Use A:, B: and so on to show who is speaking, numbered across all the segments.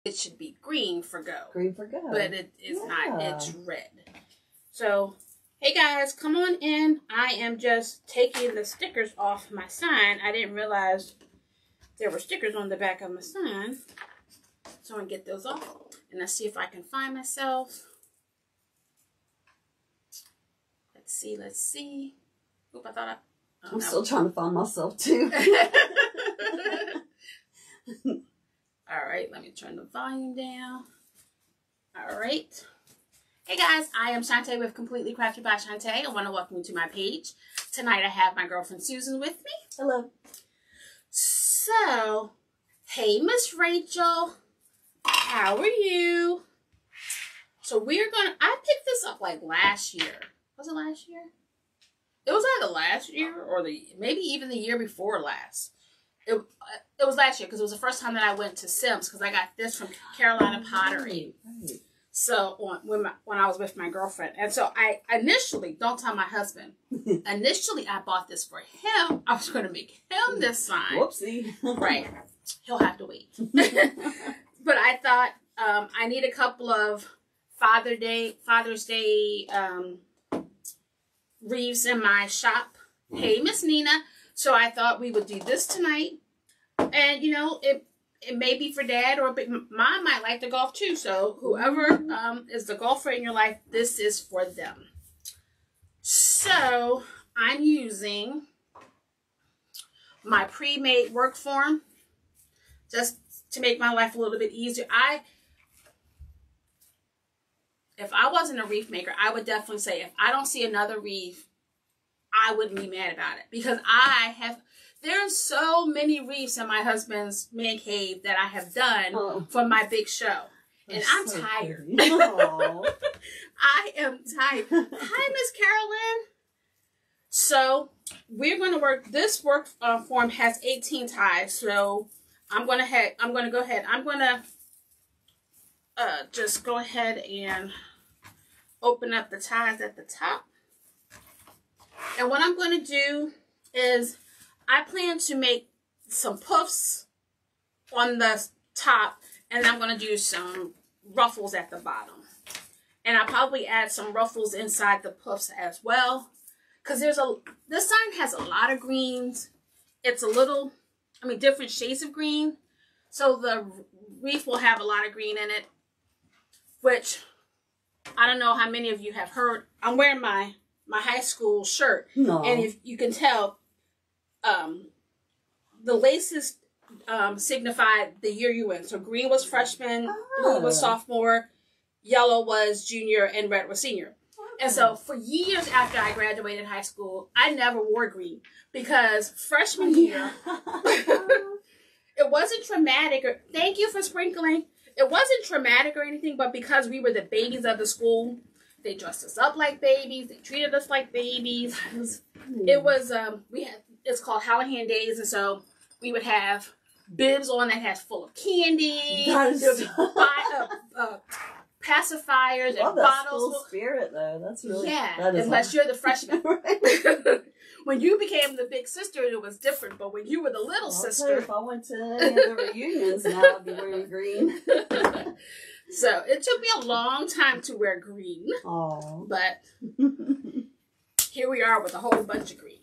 A: it should be green for go.
B: Green for go.
A: But it is not. It's red. So, hey guys, come on in. I am just taking the stickers off my sign. I didn't realize there were stickers on the back of my sign. So I'm going to get those off. And let's see if I can find myself. Let's see. Let's see. Oop, I thought
B: I'm still trying to find myself too.
A: All right, let me turn the volume down. All right. Hey guys, I am Chanti with Completely Crafty by Chanti. I want to welcome you to my page. Tonight I have my girlfriend Susan with me.
B: Hello.
A: So, hey Miss Rachel, how are you? So I picked this up like last year. Was it last year? It was either last year or maybe even the year before last. It was last year because it was the first time that I went to Sims because I got this from Carolina Pottery. Right. So when I was with my girlfriend. And so I initially, don't tell my husband, initially I bought this for him. I was going to make him this sign.
B: Whoopsie. Right.
A: He'll have to wait. But I thought I need a couple of Father's Day wreaths in my shop. Hey, Miss Nina. So I thought we would do this tonight. And, you know, it may be for Dad or Mom might like to golf too. So whoever is the golfer in your life, this is for them. So I'm using my pre-made work form just to make my life a little bit easier. If I wasn't a wreath maker, I would definitely say if I don't see another wreath, I wouldn't be mad about it. Because there's so many wreaths in my husband's man cave that I have done for my big show. And I'm so tired. I am tired. Hi, Miss Carolyn. So we're going to work, this work form has 18 ties. So I'm going to go ahead. I'm going to just go ahead and open up the ties at the top. And what I'm going to do is I plan to make some puffs on the top, and then I'm going to do some ruffles at the bottom. And I'll probably add some ruffles inside the puffs as well. Because this sign has a lot of greens. It's different shades of green. So the wreath will have a lot of green in it. Which, I don't know how many of you have heard. I'm wearing my high school shirt. No. And if you can tell, the laces signify the year you went. So green was freshman, blue was sophomore, yellow was junior, and red was senior. And so for years after I graduated high school, I never wore green because freshman year, it wasn't traumatic. Thank you for sprinkling. It wasn't traumatic or anything, but because we were the babies of the school, they dressed us up like babies. They treated us like babies. It's called Hallahan Days, and so we would have bibs on that has full of candy, pacifiers, and bottles. School
B: spirit, though. That's really
A: unless you're the freshman. When you became the big sister, it was different. But when you were the little sister,
B: if I went to any of the reunions, now I'd be wearing green.
A: So it took me a long time to wear green.
B: Aww.
A: But here we are with a whole bunch of green.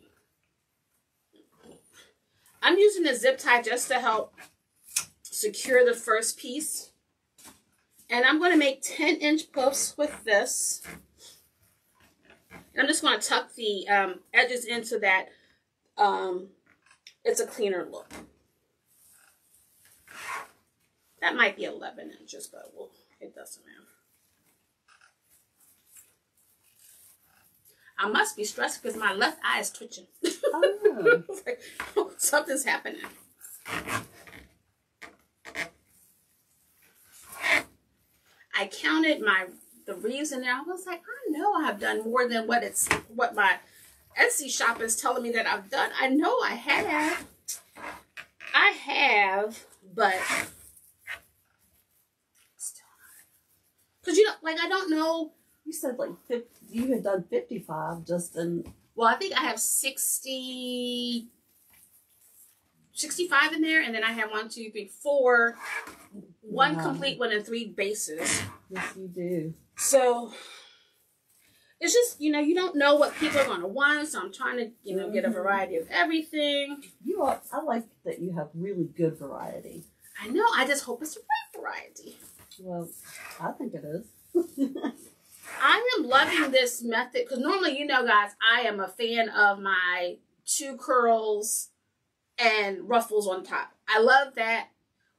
A: I'm using a zip tie just to help secure the first piece. And I'm going to make 10-inch puffs with this. And I'm just going to tuck the edges into that. It's a cleaner look. That might be 11 inches, but it doesn't matter. I must be stressed because my left eye is twitching. Oh. Like, something's happening. I counted the wreaths in there. I was like, I know I've done more than what my Etsy shop is telling me that I've done. I know I have. But still not. Because I don't know.
B: You said like 50, you had done 55 just in.
A: Well, I think I have 65 in there, and then I have 1, 2, 3, 4 one complete one and 3 bases.
B: Yes, you do.
A: So it's just, you know, you don't know what people are going to want. So I'm trying to, you know, get a variety of everything.
B: I like that you have really good variety.
A: I know. I just hope it's the right variety.
B: Well, I think it is.
A: I am loving this method because normally, you know, guys, I am a fan of my 2 curls and ruffles on top. I love that,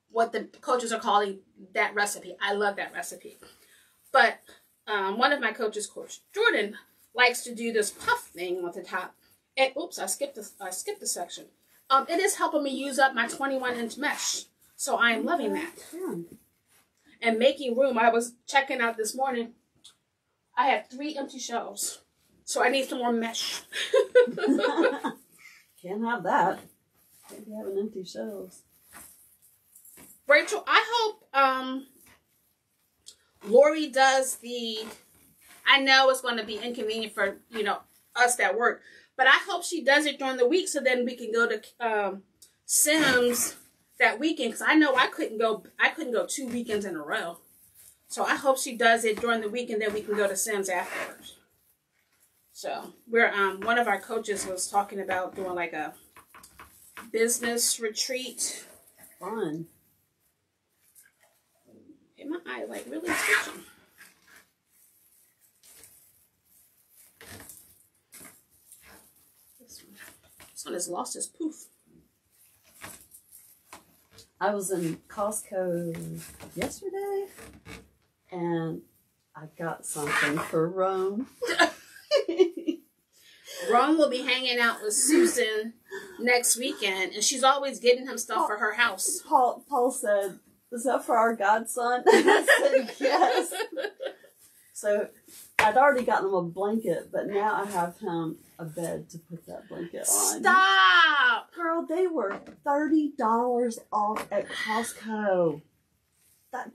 A: what the coaches are calling that recipe. I love that recipe. But one of my coaches, Coach Jordan, likes to do this puff thing with the top. And oops, I skipped the section. It is helping me use up my 21-inch mesh. So I am loving that.
B: Yeah.
A: And making room. I was checking out this morning. I have 3 empty shelves. So I need some more mesh.
B: Can't have that. Can't be having empty shelves.
A: Rachel, I hope Lori does I know it's going to be inconvenient for, you know, us that work. But I hope she does it during the week so then we can go to Sims that weekend. Because I know I couldn't go 2 weekends in a row. So I hope she does it during the week and then we can go to Sims afterwards. So we're one of our coaches was talking about doing like a business retreat.
B: Fun.
A: Hey, my eye like really twitching. This one has lost its poof.
B: I was in Costco yesterday and I got something for Rome.
A: Rome will be hanging out with Susan next weekend, and she's always getting him stuff for her house.
B: Paul said, "Is that for our godson?" I said, "Yes." So I'd already gotten him a blanket, but now I have him a bed to put that blanket on.
A: Stop!
B: Girl, they were $30 off at Costco.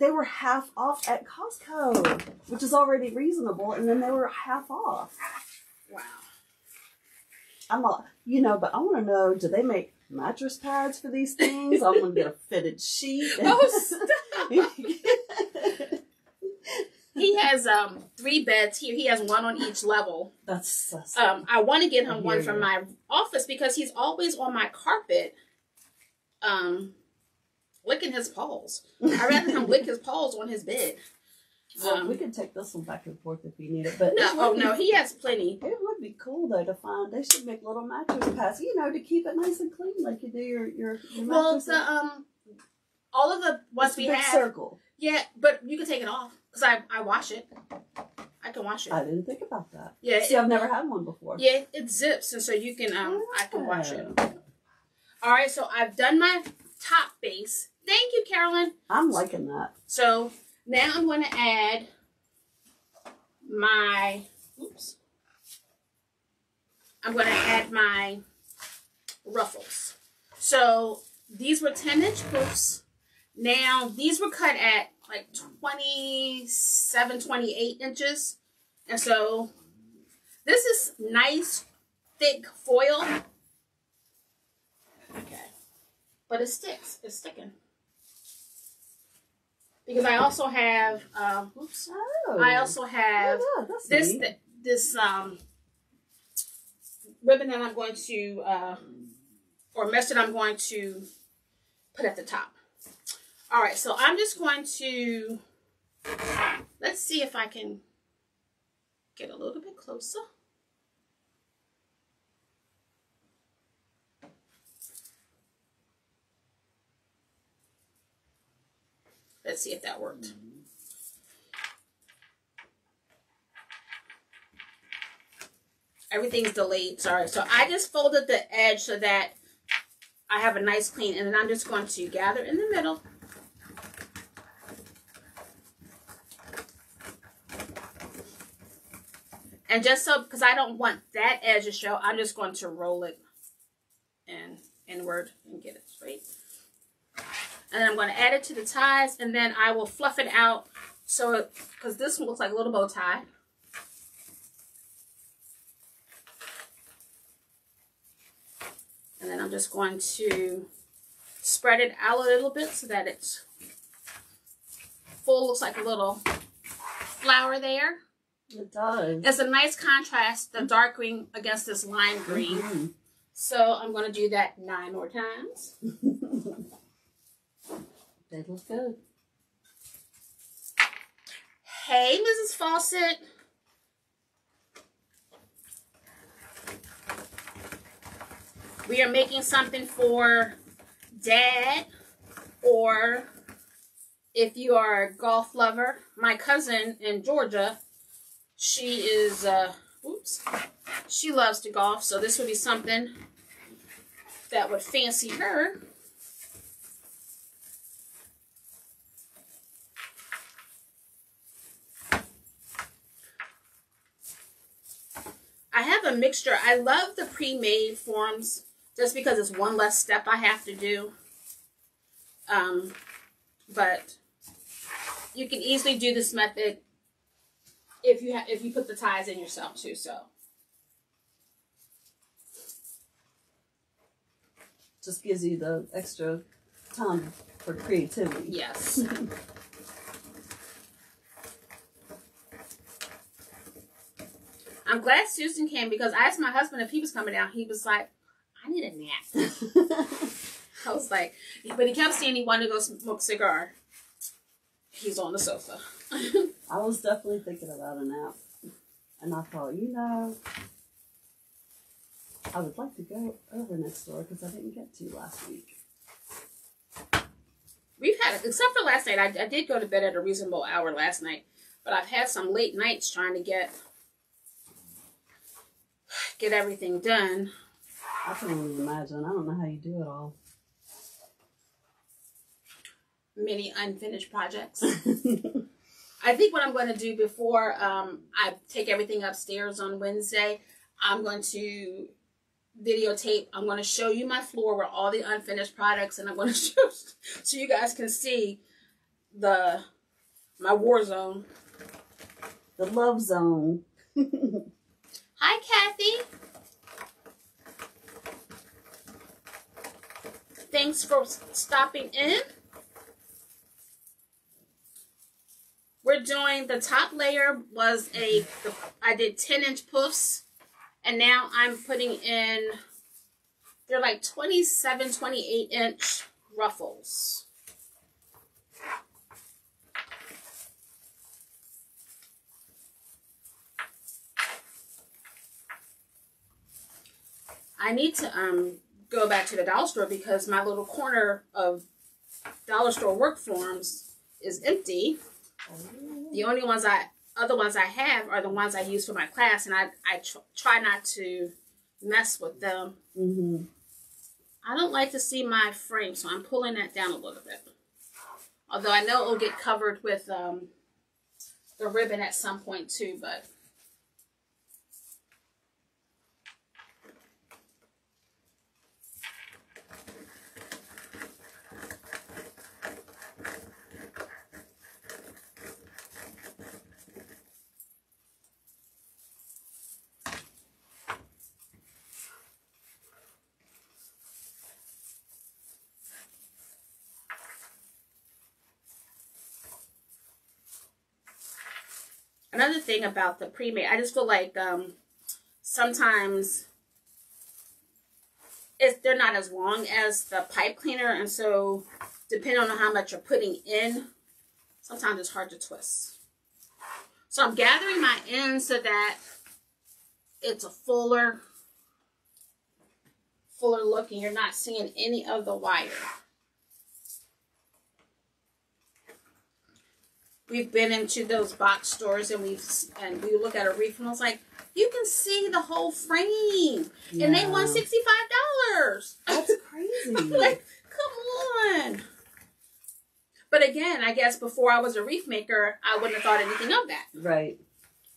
B: They were half off at Costco, which is already reasonable, and then they were half off.
A: Wow.
B: I'm all, you know, but I want to know, do they make mattress pads for these things? I'm going to get a fitted sheet.
A: Oh, stop! He has 3 beds here. He has 1 on each level.
B: That's
A: I want to get him one from my office because he's always on my carpet licking his paws. I'd rather him lick his paws on his bed.
B: Well, we could take this one back and forth if we need it. But
A: no, he has plenty.
B: It would be cool though to find. They should make little mattress pads, you know, to keep it nice and clean, like you do your
A: well,
B: mattress.
A: all of the ones we have.
B: Circle.
A: Yeah, but you can take it off because I wash it. I can wash it.
B: I didn't think about that.
A: Yeah.
B: See, I've never had one before.
A: Yeah, it zips, and so you can I can wash it. All right, so I've done my top base. Thank you, Carolyn.
B: I'm liking that.
A: So now I'm going to add my, I'm going to add my ruffles. So these were 10-inch poofs. Now these were cut at like 27, 28 inches. And so this is nice, thick foil. Okay. But it sticks. It's sticking. Because I also have, I also have this ribbon that I'm going to, or mesh that I'm going to put at the top. All right, so I'm just going to, let's see if I can get a little bit closer. Let's see if that worked. Everything's delayed, sorry. So I just folded the edge so that I have a nice clean, and then I'm just going to gather in the middle. And just so, because I don't want that edge to show, I'm just going to roll it inward and get it straight. And then I'm going to add it to the ties, and then I will fluff it out. So, because this one looks like a little bow tie. And then I'm just going to spread it out a little bit so that it's full, looks like a little flower there.
B: It does.
A: It's a nice contrast, the dark green against this lime green. Mm-hmm. So I'm going to do that 9 more times.
B: They look good.
A: Hey, Mrs. Fawcett. We are making something for Dad, or if you are a golf lover. My cousin in Georgia, she is, she loves to golf, so this would be something that would fancy her. I have a mixture. I love the pre-made forms just because it's one less step I have to do. But you can easily do this method if you put the ties in yourself too. So
B: just gives you the extra time for creativity.
A: Yes. I'm glad Susan came because I asked my husband if he was coming down. He was like, I need a nap. I was like, but he kept saying he wanted to go smoke a cigar. He's on the sofa.
B: I was definitely thinking about a nap. And I thought, I would like to go over next door because I didn't get to last week.
A: We've had, except for last night, I did go to bed at a reasonable hour last night. But I've had some late nights trying to get everything done.
B: I can only imagine. I don't know how you do it all.
A: Many unfinished projects. I think what I'm going to do before I take everything upstairs on Wednesday, I'm going to videotape. I'm going to show you my floor with all the unfinished products, and I'm going to show so you guys can see my war zone.
B: The love zone.
A: Hi, Kathy. Thanks for stopping in. We're doing, the top layer was I did 10-inch poofs, and now I'm putting in, they're like 27, 28-inch ruffles. I need to go back to the dollar store because my little corner of dollar store work forms is empty. The only other ones I have are the ones I use for my class, and I try not to mess with them. Mm-hmm. I don't like to see my frame, so I'm pulling that down a little bit. Although I know it'll get covered with the ribbon at some point too, but another thing about the pre-made, I just feel like sometimes they're not as long as the pipe cleaner, and so depending on how much you're putting in, sometimes it's hard to twist. So I'm gathering my ends so that it's a fuller look, and you're not seeing any of the wire. We've been into those box stores and we look at a Wreath and I was like, you can see the whole frame. Yeah. And they want $65.
B: That's crazy.
A: Like, come on. But again, I guess before I was a wreath maker, I wouldn't have thought anything of that.
B: Right.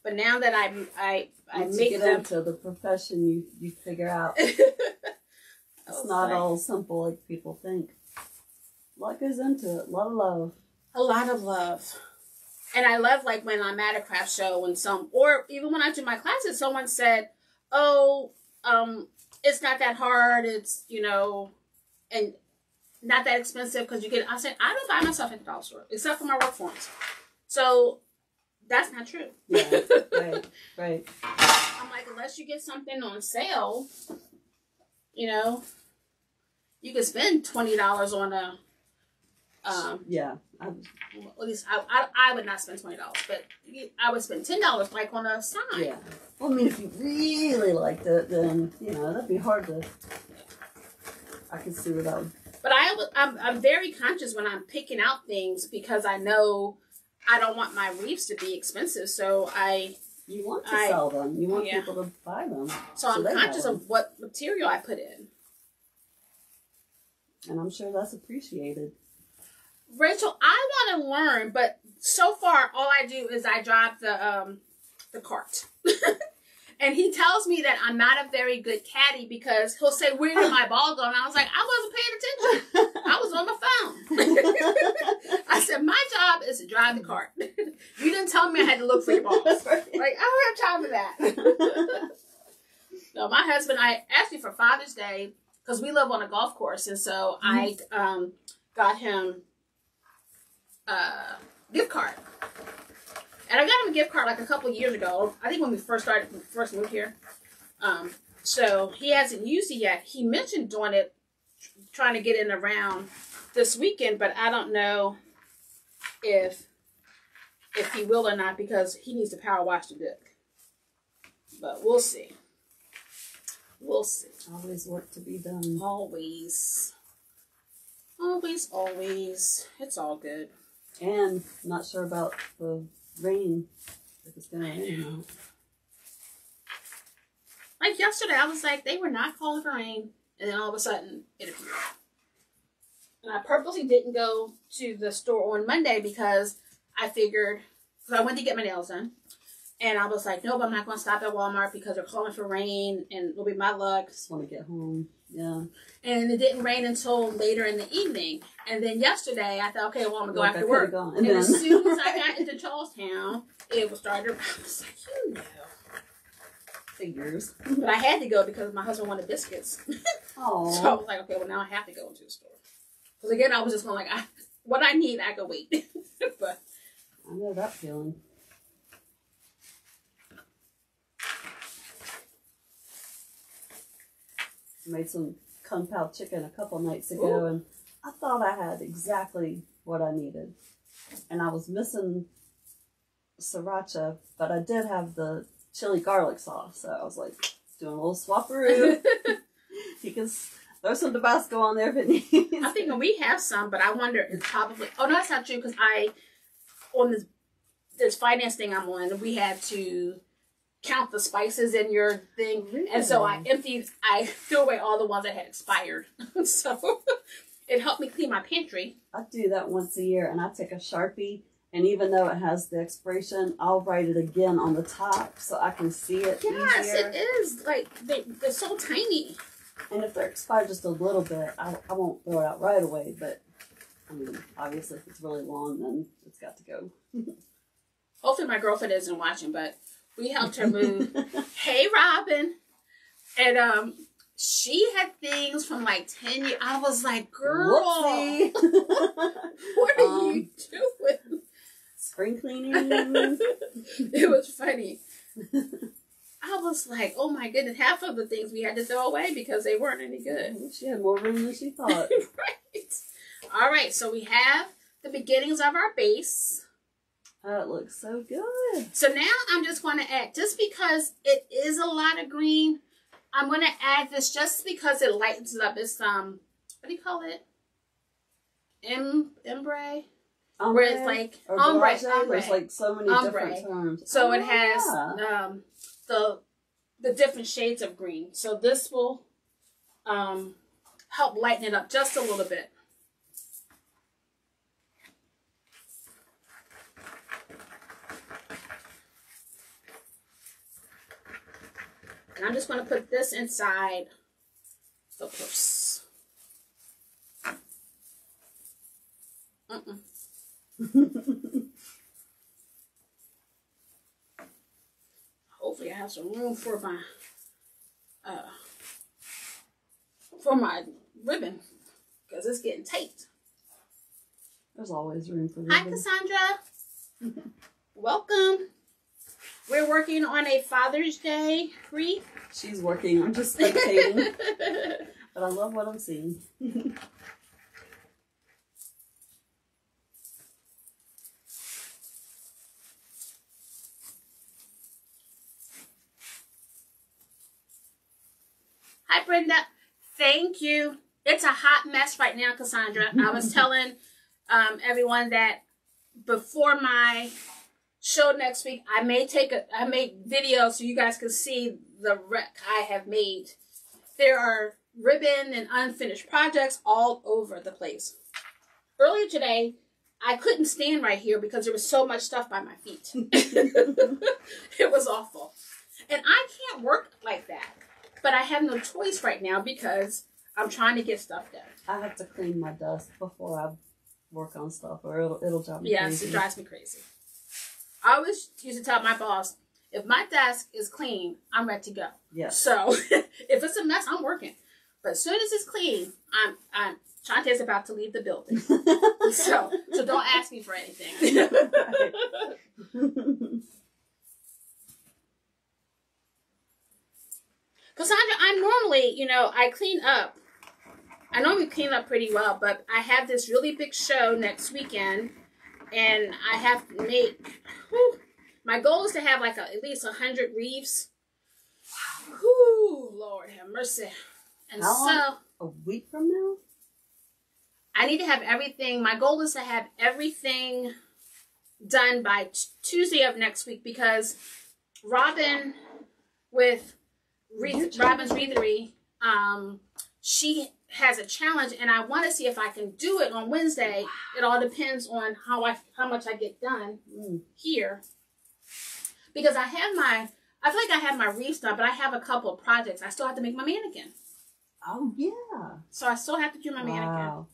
A: But now that I make
B: them into the profession, you figure out it's not all simple like people think. A lot goes into it. A lot of love.
A: A lot of love. And I love, like, when I'm at a craft show and or even when I do my classes, someone said, oh, it's not that hard. It's, and not that expensive because you get. I said I don't buy myself at the dollar store except for my work forms. So that's not true.
B: Yeah, right.
A: I'm like, unless you get something on sale, you know, you can spend $20 on a.
B: Yeah.
A: At least I would not spend $20, but I would spend $10 like on a sign.
B: Yeah. Well, I mean, if you really liked it, then you know that'd be hard to. I can see what that would.
A: But I'm very conscious when I'm picking out things because I know I don't want my wreaths to be expensive. So
B: you want to sell them. You want people to buy them.
A: So I'm conscious of what material I put in.
B: And I'm sure that's appreciated.
A: Rachel, I want to learn, but so far all I do is I drive the cart. And he tells me that I'm not a very good caddy because he'll say, "Where did my ball go?" And I was like, I wasn't paying attention. I was on my phone. I said, my job is to drive the cart. You didn't tell me I had to look for your balls. Like, I don't have time for that. No, my husband, I asked me for Father's Day because we live on a golf course. And so I got him a gift card. And I got him a gift card like a couple of years ago. I think when we first moved here. So he hasn't used it yet. He mentioned doing it, trying to get in around this weekend, but I don't know if he will or not because he needs to power wash the Dick. But we'll see. We'll see.
B: Always work to be done.
A: Always. Always, always. It's all good.
B: And not sure about the rain, if it's going to rain or not.
A: Like yesterday, I was like, they were not calling for rain, and then all of a sudden, it appeared. And I purposely didn't go to the store on Monday because I figured, because I went to get my nails done, and I was like, nope, I'm not going to stop at Walmart because they're calling for rain, and it'll be my luck.
B: Just want to get home. Yeah.
A: And it didn't rain until later in the evening. And then yesterday, I thought, okay, well, I'm going to go after work. And as soon as I got into Charlestown, it was starting. I was like, you know.
B: Figures.
A: But I had to go because my husband wanted biscuits.
B: Oh.
A: So I was like, okay, well, now I have to go into the store. Because again, I was just going like, what I need, I can wait. But
B: I know that feeling. Made some kung pao chicken a couple nights ago, and I thought I had exactly what I needed. And I was missing sriracha, but I did have the chili garlic sauce, so I was like doing a little swapperoo. You can throw some Tabasco on there if it needs.
A: I think we have some, but I wonder it's probably. Oh no, that's not true because on this finance thing I'm on, we had to count the spices in your thing, and so I threw away all the ones that had expired. So it helped me clean my pantry.
B: I do that once a year, and I take a Sharpie. And even though it has the expiration, I'll write it again on the top so I can see it
A: Yes,
B: easier.
A: it is. Like, they're so tiny.
B: And if they're expired just a little bit, I won't throw it out right away. But, I mean, obviously, if it's really long, then it's got to go.
A: Hopefully my girlfriend isn't watching, but we helped her move. Hey, Robin. And she had things from like 10 years. I was like, girl, what are you doing?
B: Spring cleaning.
A: It was funny. I was like, oh my goodness, half of the things we had to throw away because they weren't any good.
B: She had more room than she thought.
A: Right. All right, so we have the beginnings of our base.
B: Oh, it looks so good.
A: So now I'm just going to add, just because it is a lot of green, I'm going to add this just because it lightens it up. It's, what do you call it? Ombre? Where it's like ombre.
B: There's like so many different terms.
A: So it has the different shades of green. So this will help lighten it up just a little bit. And I'm just going to put this inside the purse. Hopefully I have some room for my ribbon, because it's getting tight.
B: There's always room for
A: Hi,
B: ribbon.
A: Cassandra. Welcome. We're working on a Father's Day wreath.
B: She's working. I'm just spectating. But I love what I'm seeing.
A: Hi, Brenda. Thank you. It's a hot mess right now, Cassandra. I was telling everyone that before my show next week, I may make videos so you guys can see the wreck I have made. There are ribbon and unfinished projects all over the place. Earlier today, I couldn't stand right here because there was so much stuff by my feet. It was awful. And I can't work like that. But I have no choice right now because I'm trying to get stuff done.
B: I have to clean my desk before I work on stuff, or it'll drive me crazy.
A: Yes, it drives me crazy. I always used to tell my boss, if my desk is clean, I'm ready to go.
B: Yes.
A: So if it's a mess, I'm working. But as soon as it's clean, Chanti is about to leave the building. so don't ask me for anything. Cassandra, I'm normally, I clean up. I normally clean up pretty well, but I have this really big show next weekend, and I have to make, my goal is to have like at least 100 wreaths. Whew, Lord have mercy. And
B: How long? A week from now?
A: I need to have everything, my goal is to have everything done by Tuesday of next week, because Robin with Robin's Wreathery, she has a challenge, and I want to see if I can do it on Wednesday. Wow. It all depends on how much I get done here, because I feel like I have my wreaths done, but I have a couple of projects. I still have to make my mannequin.
B: Oh yeah.
A: So I still have to do my mannequin.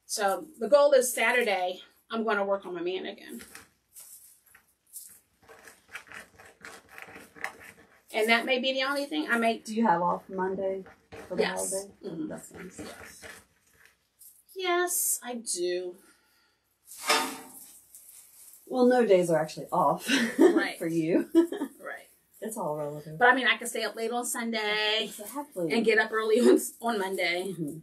A: So the goal is Saturday, I'm going to work on my mannequin. And that may be the only thing I may...
B: Do you have off Monday for the
A: holiday?
B: Mm-hmm. That's nice.
A: Yes. Yes, I do.
B: Well, no days are actually off
A: right.
B: for you.
A: Right.
B: It's all relative.
A: But I mean, I can stay up late on Sunday.
B: Exactly.
A: And get up early on Monday. Mm-hmm.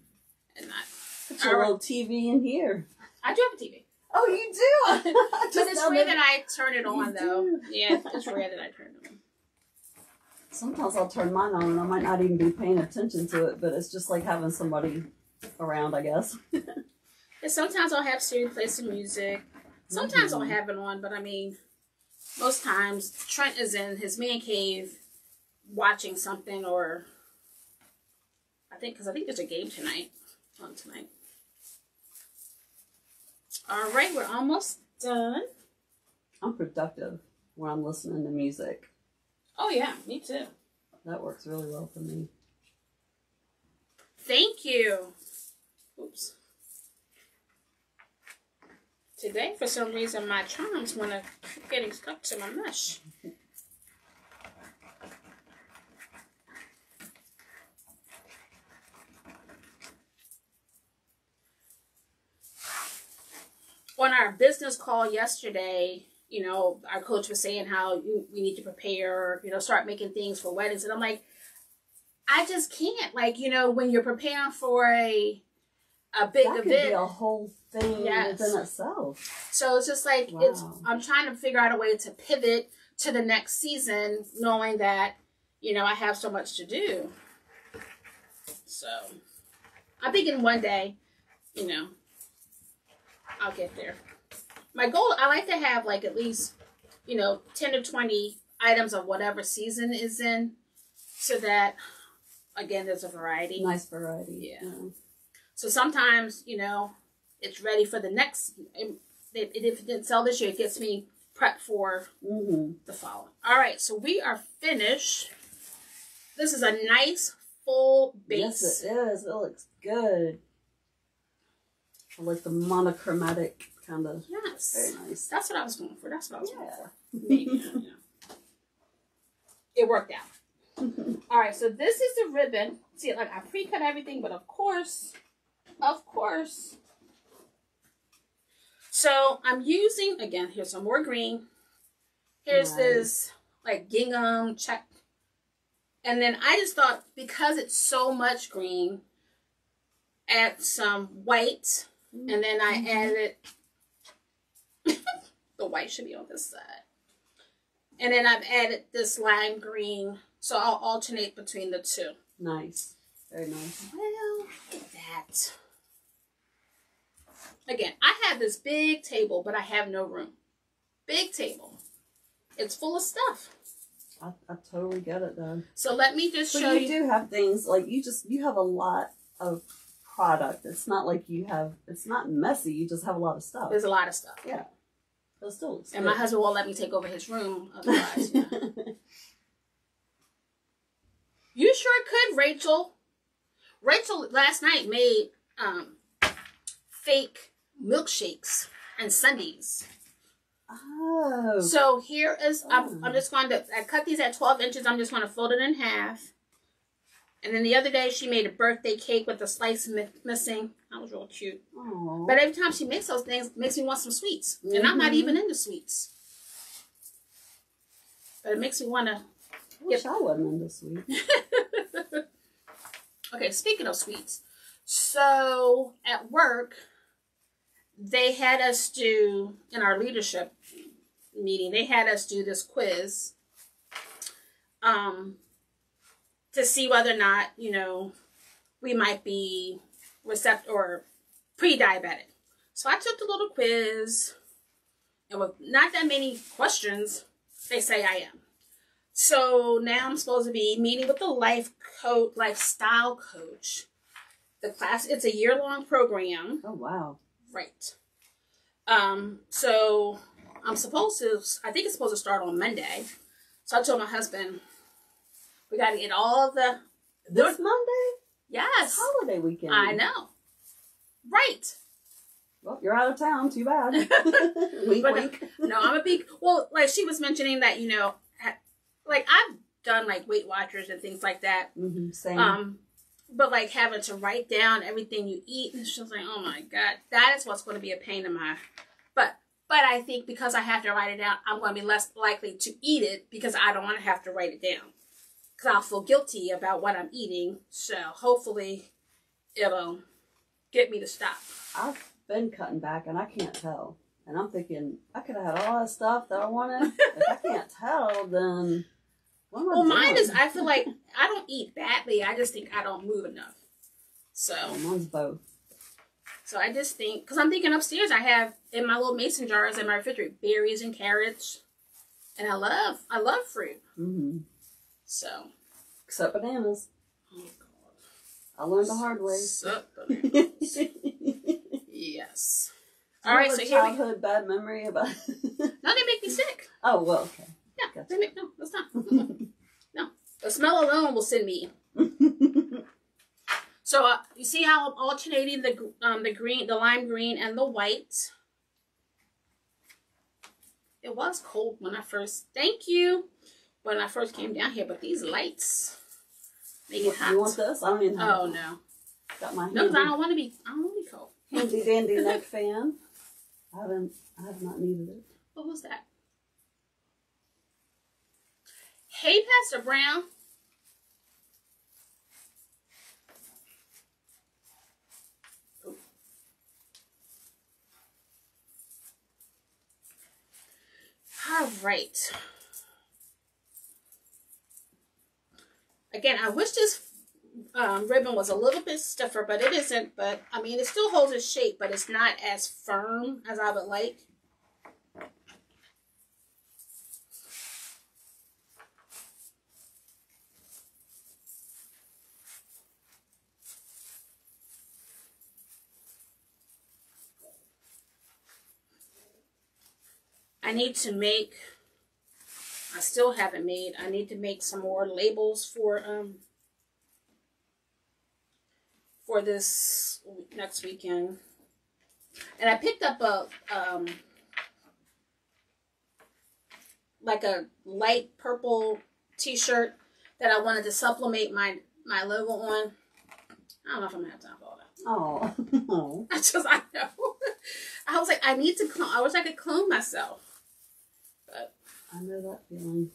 A: And not...
B: Put your little TV in here.
A: I do have a TV.
B: Oh, you do?
A: But it's rare that I turn it on, though. Yeah, it's rare that I turn it on.
B: Sometimes I'll turn mine on and I might not even be paying attention to it, but it's just like having somebody around, I guess.
A: And sometimes I'll have Siri play some music. Sometimes I'll have it on, but I mean, most times Trent is in his man cave watching something, or because I think there's a game tonight. All right, we're almost done.
B: I'm productive when I'm listening to music.
A: Oh, yeah, me too.
B: That works really well for me.
A: Thank you. Oops. Today, for some reason, my charms want to keep getting stuck to my mesh. On our business call yesterday, our coach was saying how we need to prepare, start making things for weddings. And I'm like, I just can't. Like, when you're preparing for a big event. That could be
B: a whole thing within itself.
A: So it's just like, I'm trying to figure out a way to pivot to the next season, knowing that, I have so much to do. So I'm thinking one day, I'll get there. My goal, I like to have like at least, 10 to 20 items of whatever season is in, so that, again, there's a variety.
B: Nice variety.
A: Yeah. So sometimes, it's ready for the next, if it didn't sell this year, it gets me prepped for the following. All right, so we are finished. This is a nice full base.
B: Yes, it is. It looks good. I like the monochromatic kind of.
A: Yes.
B: Very nice.
A: That's what I was going for. That's what I was going for. Maybe. It worked out. All right, so this is the ribbon. See, like I pre-cut everything, but of course, Of course. So I'm using, again, here's some more green. Here's this like gingham check. And then I just thought, because it's so much green, add some white. And then I added, the white should be on this side. And then I've added this lime green. So I'll alternate between the two.
B: Nice. Very nice.
A: Well, look at that. Again, I have this big table, but I have no room. Big table. It's full of stuff.
B: I totally get it though.
A: So let me just show you.
B: You do have things like you have a lot of product. It's not like it's not messy. You just have a lot of stuff.
A: There's a lot of stuff.
B: Yeah. It still looks
A: and
B: good.
A: my husband won't let me take over his room. Otherwise, yeah. You sure could, Rachel. Rachel last night made fake milkshakes and sundaes.
B: Oh.
A: So here is, I'm just going to, I cut these at 12 inches. I'm just going to fold it in half. And then the other day she made a birthday cake with the slice missing. That was real cute.
B: Aww.
A: But every time she makes those things, it makes me want some sweets. And I'm not even into sweets. But it makes me want to.
B: I wish I wasn't into sweets.
A: Okay, speaking of sweets. So at work, they had us do, in our leadership meeting, they had us do this quiz to see whether or not, we might be receptive or pre-diabetic. So I took the little quiz, and with not that many questions, they say I am. So now I'm supposed to be meeting with the lifestyle coach. The class, it's a year-long program.
B: Oh, wow.
A: Right. So I think it's supposed to start on Monday. So I told my husband, we got to get all
B: This Monday?
A: Yes.
B: It's holiday weekend.
A: I know. Right.
B: Well, you're out of town. Too bad. Wink.
A: No, I'm a big, like she was mentioning that, like I've done like Weight Watchers and things like that.
B: Mm-hmm, same.
A: But like having to write down everything you eat, and she was like, oh my God, that is what's going to be a pain in my, but I think because I have to write it down, I'm going to be less likely to eat it because I don't want to have to write it down. Because I'll feel guilty about what I'm eating. So hopefully it'll get me to stop.
B: I've been cutting back and I can't tell. And I'm thinking, I could have had all that stuff that I wanted. If I can't tell, then what am I doing?
A: Mine is, I feel like I don't eat badly. I just think I don't move enough. So.
B: Mine's both.
A: So I just think, because I'm thinking upstairs I have in my little mason jars in my refrigerator berries and carrots. And I love fruit.
B: Mm-hmm.
A: So.
B: Except bananas.
A: Oh, God.
B: I learned the hard way.
A: Except bananas. Yes. All right, so here we go.
B: Childhood bad memory about.
A: No, they make me sick.
B: Oh, well, okay.
A: Yeah,
B: Gotcha.
A: no, that's not. No, the smell alone will send me. So you see how I'm alternating the green, the lime green, and the white. It was cold when I first. Thank you. When I first came down here, but these lights make it hot.
B: You want this? I don't even have.
A: Oh no.
B: Got my
A: No, because I don't want to be cold.
B: handy dandy neck fan. I have not needed it.
A: What was that? Hey, Pastor Brown. Ooh. All right. Again, I wish this ribbon was a little bit stiffer, but it isn't. But, I mean, it still holds its shape, but it's not as firm as I would like. I still haven't made, I need to make some more labels for this next weekend. And I picked up a, like a light purple t-shirt that I wanted to supplement my logo on. I don't know if I'm going to have time for all that.
B: Oh.
A: I know. I was like, I need to clone. I wish I could clone myself. But
B: I know that feeling.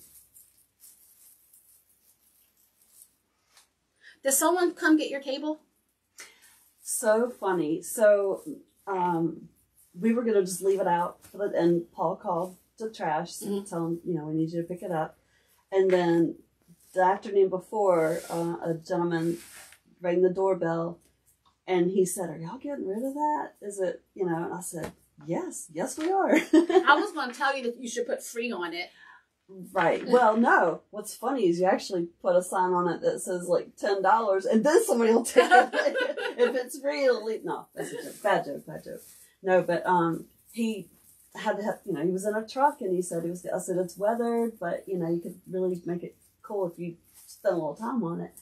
A: did someone come get your table?
B: So funny. So, we were going to just leave it out, and Paul called the trash to tell him, we need you to pick it up. And then the afternoon before, a gentleman rang the doorbell, and he said, "Are y'all getting rid of that? Is it, And I said, yes we are."
A: I was going to tell you that you should put free on it.
B: Right. Well, no. What's funny is you actually put a sign on it that says like $10, and then somebody will take it. If it's free, it'll leave. No, that's a joke. Bad joke. No, but he had to have, he was in a truck, and he said I said it's weathered, but you could really make it cool if you spend a little time on it.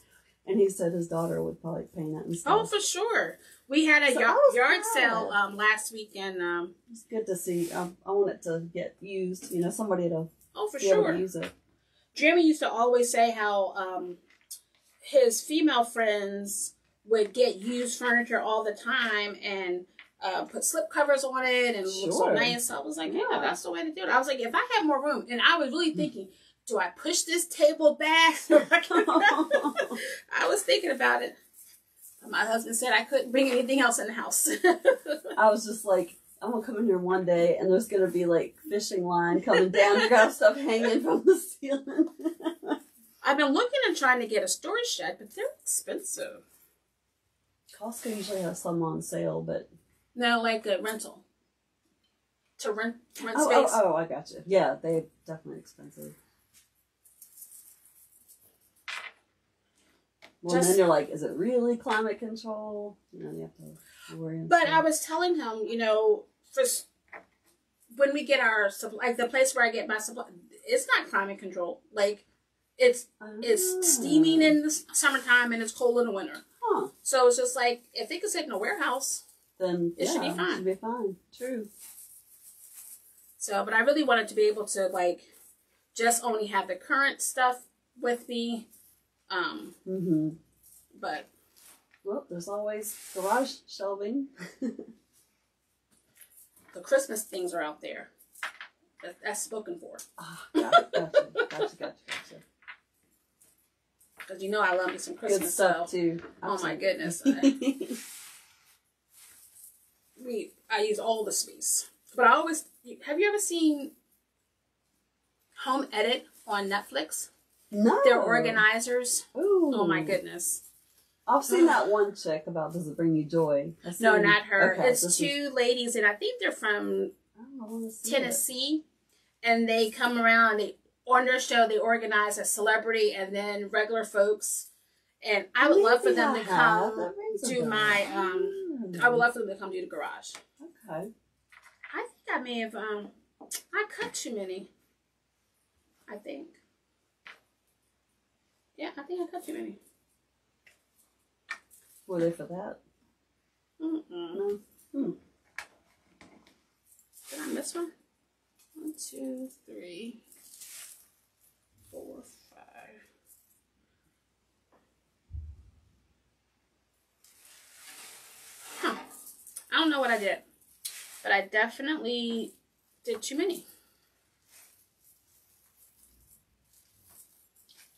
B: And he said his daughter would probably paint it and stuff.
A: Oh, for sure. We had a yard sale last weekend.
B: It's good to see. I want it to get used. Somebody to.
A: Oh, for sure.
B: Use it.
A: Jeremy used to always say how his female friends would get used furniture all the time and put slip covers on it and look so nice. So I was like, yeah, that's the way to do it. I was like, if I had more room, and I was really thinking, do I push this table back? I was thinking about it. My husband said I couldn't bring anything else in the house.
B: I was just like, I'm going to come in here one day, and there's going to be, like, fishing line coming down to grab stuff hanging from the ceiling.
A: I've been looking and trying to get a storage shed, but they're expensive.
B: Costco usually has some on sale, but...
A: No, like a rental. To rent space.
B: Oh, I got you. Yeah, they're definitely expensive. Well, then you're like, is it really climate control? You have to worry.
A: But I was telling him, when we get our supply, like the place where I get my supply, it's not climate control. Like, it's steaming in the summertime and it's cold in the winter.
B: Huh.
A: So it's just like, if it can sit in a warehouse,
B: then
A: it should be fine.
B: It should be fine. True.
A: So, but I really wanted to be able to, like, just only have the current stuff with me. But.
B: Well, there's always garage shelving.
A: The Christmas things are out there. That's spoken for.
B: Gotcha.
A: Because I love me some Christmas
B: Good stuff too.
A: Oh my goodness. I use all the space. But have you ever seen Home Edit on Netflix?
B: No.
A: They're organizers.
B: Ooh.
A: Oh my goodness.
B: I've seen that one chick about does it bring you joy?
A: No, not her.
B: Okay,
A: it's two ladies, and I think they're from Tennessee. And they come around, on their show, they organize a celebrity and then regular folks. And I would love for them to come do I would love for them to come do the garage.
B: Okay.
A: I think I may have, I cut too many. I think. Yeah, I think I cut too many.
B: Were they for that?
A: No. Did I miss one? 1, 2, 3, 4, 5. Huh. I don't know what I did, but I definitely did too many.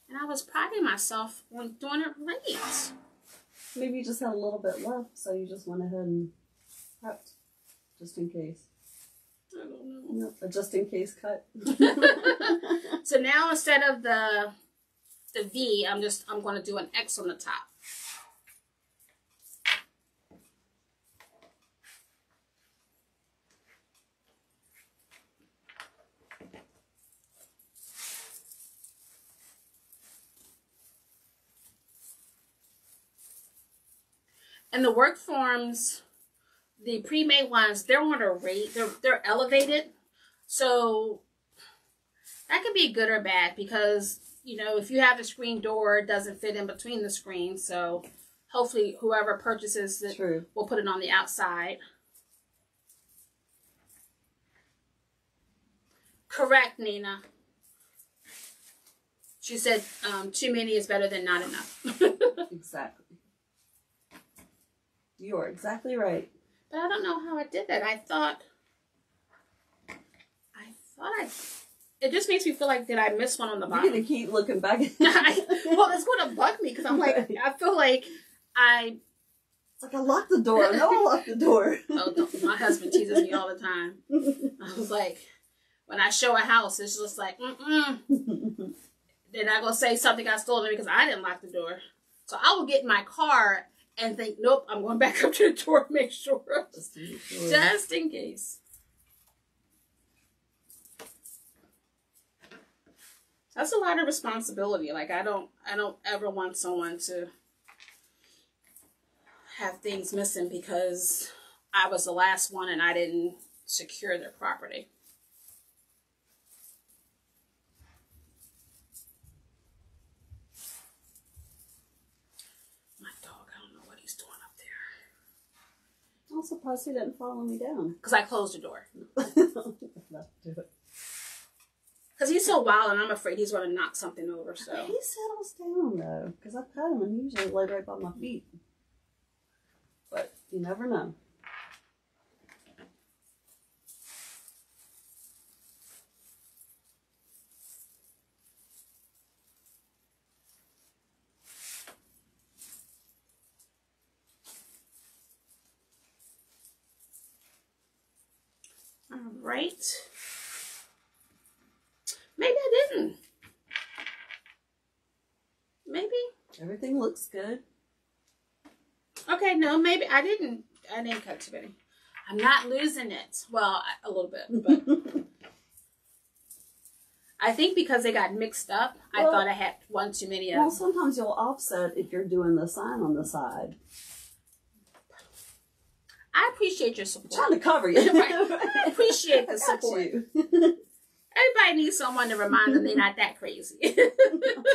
A: And I was priding myself on doing it right.
B: Maybe you just had a little bit left, so you just went ahead and prepped, just in case.
A: I don't know.
B: Nope, a just in case cut.
A: So now instead of the V, I'm going to do an X on the top. And the work forms, the pre-made ones, they're on a rate. They're elevated. So that can be good or bad because, if you have the screen door, it doesn't fit in between the screens. So hopefully whoever purchases it will put it on the outside. Correct, Nina. She said too many is better than not enough.
B: Exactly. You are exactly right.
A: But I don't know how I did that. I thought it just makes me feel like, did I miss one on the bottom?
B: You're going to keep looking back.
A: Well, it's going to bug me because I'm like, I feel like
B: It's like, I locked the door. I know I locked the door.
A: Oh, my husband teases me all the time. I was like, when I show a house, it's just like, They're not going to say something got stolen because I didn't lock the door. So I will get in my car and think, nope, I'm going back up to the door to make sure. Just in case. That's a lot of responsibility. Like, I don't ever want someone to have things missing because I was the last one and I didn't secure their property. My dog, I don't know what he's doing up there.
B: I'm surprised he didn't follow me down.
A: Because I closed the door. Because he's so wild and I'm afraid he's going to knock something over. So
B: he settles down though. Because I pet him and he usually lay right by my feet. But you never know.
A: all right. Maybe I didn't. Maybe.
B: Everything looks good.
A: Okay, no, maybe I didn't cut too many. I'm not losing it. Well, a little bit, but I think because they got mixed up, I thought I had one too many of them.
B: Well, sometimes you'll offset if you're doing the sign on the side.
A: I appreciate your support.
B: I'm trying to cover you.
A: I appreciate the support. Everybody needs someone to remind them they're not that crazy.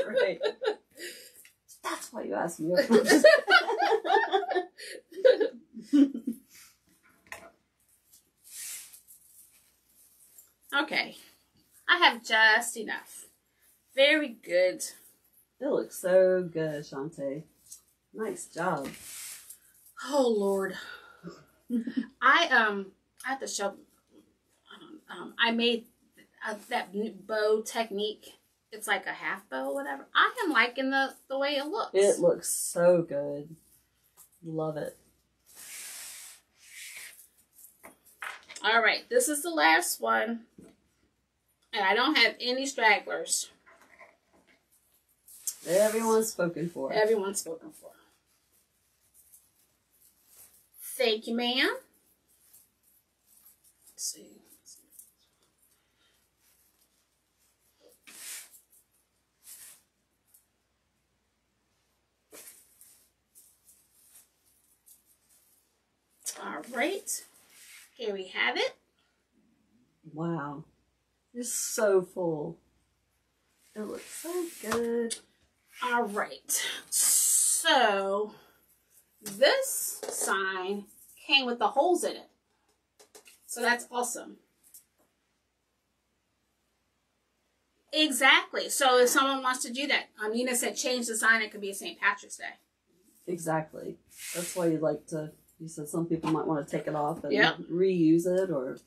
B: Right. That's why you asked me.
A: Okay. I have just enough. Very good.
B: It looks so good, Chanti. Nice job.
A: Oh, Lord. I have to show, I made that bow technique. It's like a half bow, whatever. I am liking the way it looks.
B: It looks so good. Love it.
A: All right, this is the last one. And I don't have any stragglers.
B: Everyone's spoken for.
A: Everyone's spoken for. Thank you, ma'am. Let's see. All right. Here we have it.
B: Wow. It's so full. It looks so good.
A: All right. So, this sign came with the holes in it. So that's awesome. Exactly. So if someone wants to do that, Nina said change the sign, it could be a St. Patrick's Day.
B: Exactly. That's why you'd like to, you said some people might want to take it off and
A: yep.
B: reuse it or,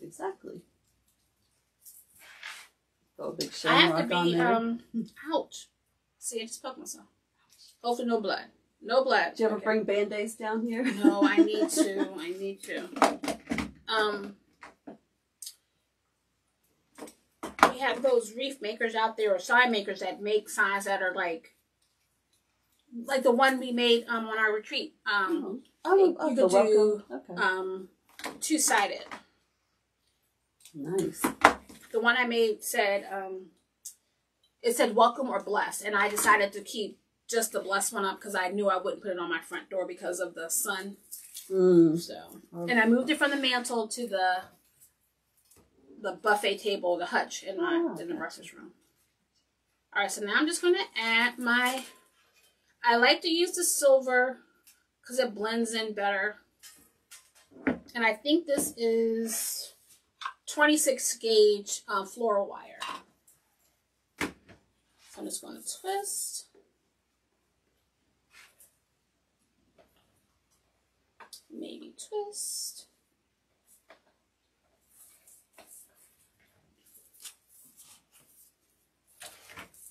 B: exactly. Throw a big shamrock on there.
A: Ouch. See, I just poked myself. Hopefully no blood. No blood.
B: Do you ever bring Band-Aids down here?
A: No, I need to. I need to. We have those wreath makers out there or sign makers that make signs that are like the one we made on our retreat. You could do two-sided.
B: Nice.
A: The one I made said it said welcome or blessed, and I decided to keep just the blessed one up because I knew I wouldn't put it on my front door because of the sun. So, and I moved it from the mantle to the buffet table, the hutch in the breakfast room. All right, so now I'm just going to add my. I like to use the silver because it blends in better, and I think this is 26 gauge floral wire. So I'm just going to twist. maybe twist.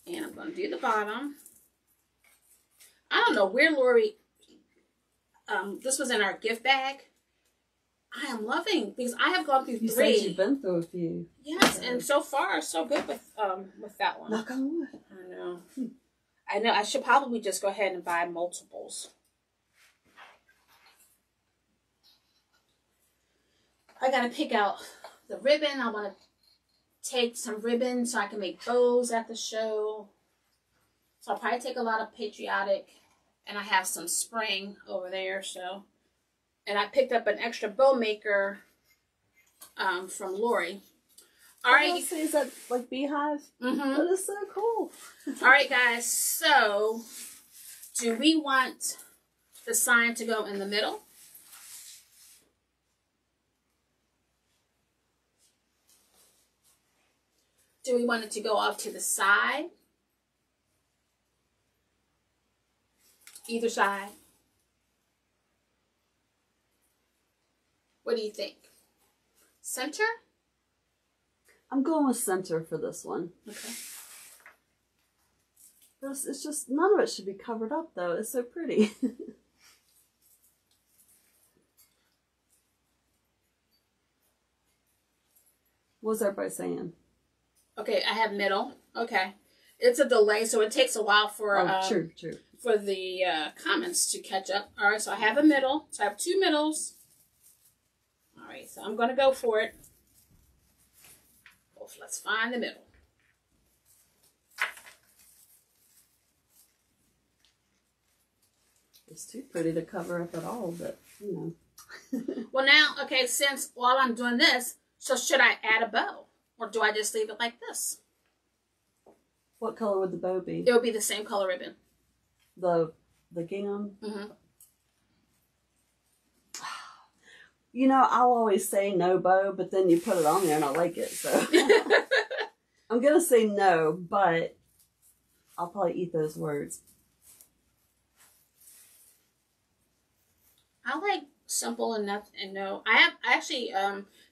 A: And I'm going to do the bottom. I don't know where Lori, this was in our gift bag. I am loving, because I have gone through 3.
B: You said you've been through a few.
A: Yes, and so far, so good with that one.
B: Knock on wood.
A: I know. I know, I should probably just go ahead and buy multiples. I got to pick out the ribbon. I want to take some ribbon so I can make bows at the show. So I'll probably take a lot of patriotic, and I have some spring over there, so. And I picked up an extra bow maker from Lori. All right.
B: Is that like beehive?
A: Mm-hmm.
B: That is so cool.
A: All right, guys. So, do we want the sign to go in the middle? Do we want it to go off to the side? Either side? What do you think? Center?
B: I'm going with center for this one.
A: Okay.
B: It's just, none of it should be covered up, though. It's so pretty. What's everybody saying?
A: Okay, I have middle. Okay. It's a delay, so it takes a while for
B: true.
A: For the comments to catch up. All right, so I have a middle. So I have 2 middles. All right, so I'm going to go for it. Let's find the middle.
B: It's too pretty to cover up at all, but, you know.
A: Well, now, okay, since while I'm doing this, so should I add a bow? Or do I just leave it like this?
B: What color would the bow be?
A: It would be the same color ribbon.
B: The gingham?
A: Mm-hmm.
B: You know, I'll always say no bow, but then you put it on there and I like it, so. I'm going to say no, but I'll probably eat those words.
A: I like simple enough and no. I actually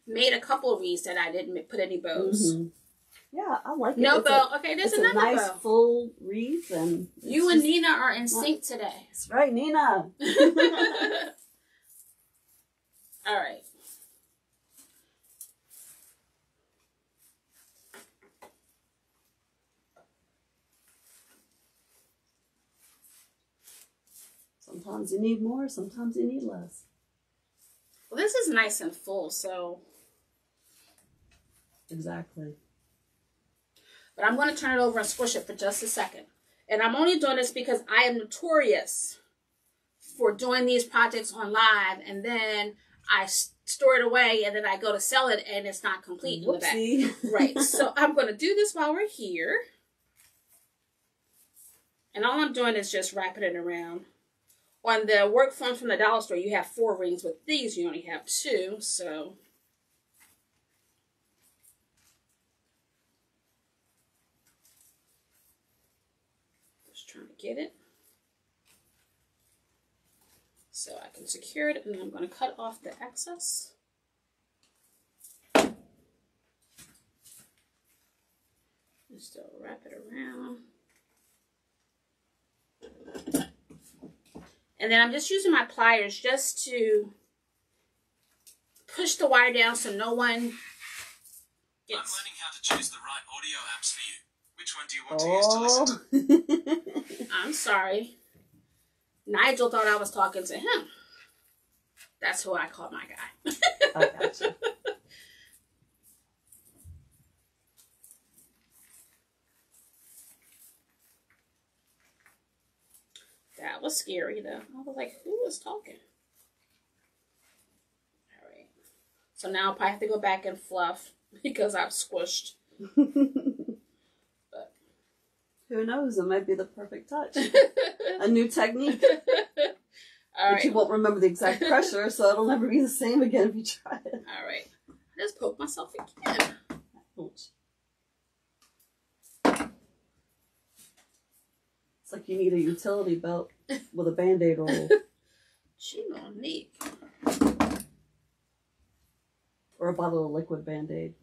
A: made a couple of wreaths that I didn't put any bows.
B: Mm-hmm. Yeah, I like it.
A: No bow. Okay, there's another bow.
B: It's a nice full wreath. And
A: you and Nina are in sync today.
B: That's right, Nina.
A: All right.
B: Sometimes you need more, sometimes you need less.
A: Well, this is nice and full, so.
B: Exactly.
A: But I'm going to turn it over and squish it for just a second. And I'm only doing this because I am notorious for doing these projects on live, and then I store it away, and then I go to sell it, and it's not complete in the back. Right. So I'm going to do this while we're here. And all I'm doing is just wrapping it around. On the work forms from the dollar store, you have 4 rings. With these, you only have 2. So just trying to get it so I can secure it, and then I'm going to cut off the excess. And still wrap it around. And then I'm just using my pliers just to push the wire down so no one gets...
C: I'm learning how to choose the right audio apps for you. Which one do you want to use to listen to?
A: I'm sorry. Nigel thought I was talking to him. That's who I call my guy.
B: I gotcha.
A: That was scary, though. I was like, who was talking? All right. So now I'll probably have to go back and fluff because I've squished. But
B: who knows? It might be the perfect touch. A new technique.
A: All right.
B: But you won't remember the exact pressure, so it'll never be the same again if you try it.
A: All right. I just poked myself again.
B: Ouch. It's like you need a utility belt with a Band-Aid roll.
A: She don't need.
B: Or a bottle of liquid Band-Aid.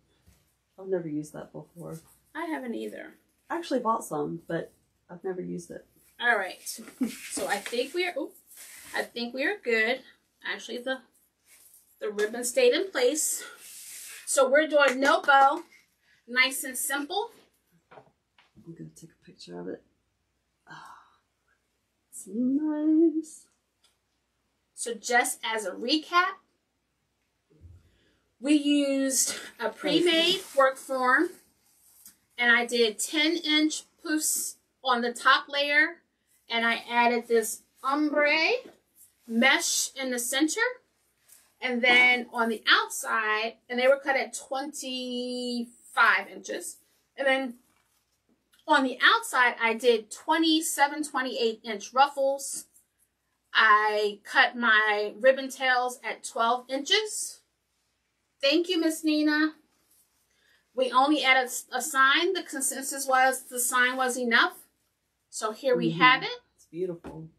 B: I've never used that before.
A: I haven't either.
B: I actually bought some, but I've never used it.
A: All right. So I think we are good. Actually, the ribbon stayed in place. So we're doing no bow. Nice and simple.
B: I'm going to take a picture of it. Oh, it's nice.
A: So just as a recap, we used a pre-made work form, and I did 10-inch poofs on the top layer, and I added this ombre mesh in the center, and then on the outside, and they were cut at 25 inches, and then on the outside, I did 27, 28-inch ruffles. I cut my ribbon tails at 12 inches. Thank you, Miss Nina. We only added a sign. The consensus was the sign was enough. So here we have it.
B: It's beautiful.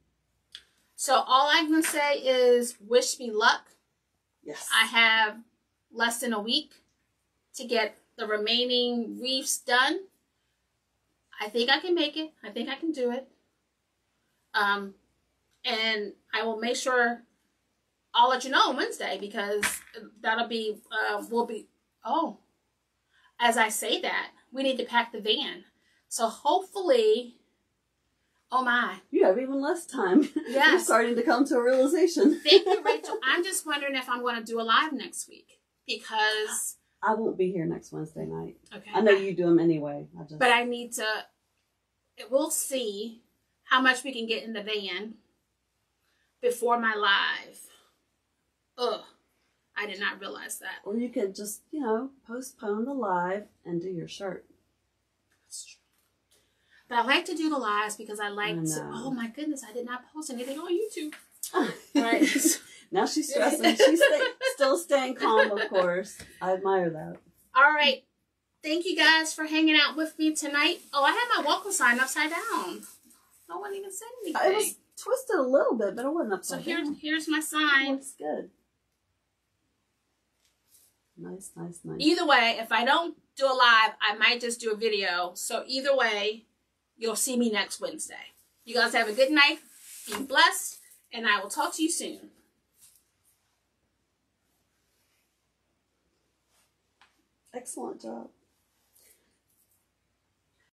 A: So all I can say is wish me luck.
B: Yes.
A: I have less than a week to get the remaining wreaths done. I think I can make it. I think I can do it. And I will make sure I'll let you know on Wednesday, because that'll be, oh, as I say that, we need to pack the van. So hopefully, oh my.
B: You have even less time.
A: Yes.
B: You're starting to come to a realization.
A: Thank you, Rachel. I'm just wondering if I'm going to do a live next week, because
B: I won't be here next Wednesday night.
A: Okay.
B: I know you do them anyway.
A: But I need to, we'll see how much we can get in the van before my live. Ugh, I did not realize that.
B: Or you could just, postpone the live and do your shirt.
A: That's true. But I like to do the lives because I like to, oh my goodness, I did not post anything on YouTube. Right.
B: Now she's stressing. She's still staying calm, of course. I admire that.
A: All right. Thank you guys for hanging out with me tonight. Oh, I had my welcome sign upside down. No one even said anything.
B: It was twisted a little bit, but it wasn't upside down.
A: So here's my sign.
B: It looks good. Nice, nice, nice.
A: Either way, if I don't do a live, I might just do a video. So either way, you'll see me next Wednesday. You guys have a good night. Be blessed. And I will talk to you soon.
B: Excellent job.